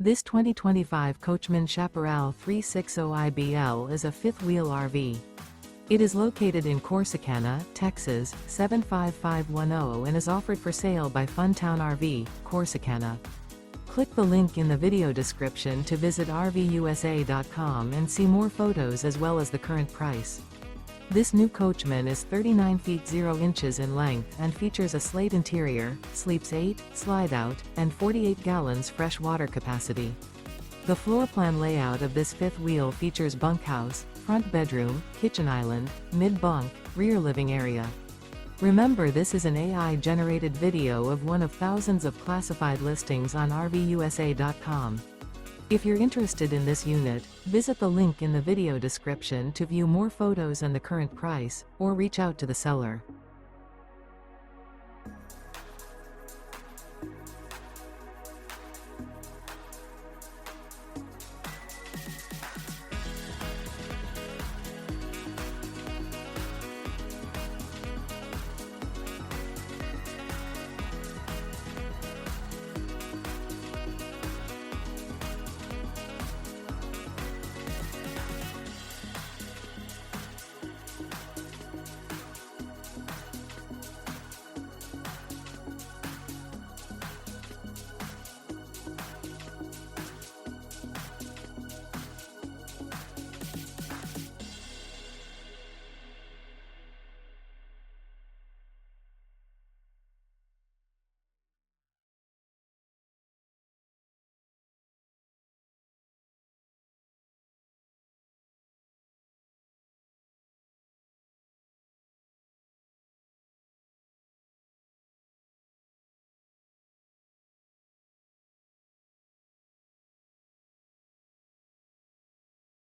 This 2025 Coachmen Chaparral 360IBL is a fifth-wheel RV. It is located in Corsicana, Texas, 75510 and is offered for sale by Funtown RV, Corsicana. Click the link in the video description to visit RVUSA.com and see more photos as well as the current price. This new Coachmen is 39 feet 0 inches in length and features a SLATE interior, sleeps 8, Slideout, and 48 gallons fresh water capacity. The floor plan layout of this fifth wheel features bunkhouse, front bedroom, kitchen island, mid-bunk, rear living area. Remember, this is an AI-generated video of one of thousands of classified listings on RVUSA.com. If you're interested in this unit, visit the link in the video description to view more photos and the current price, or reach out to the seller.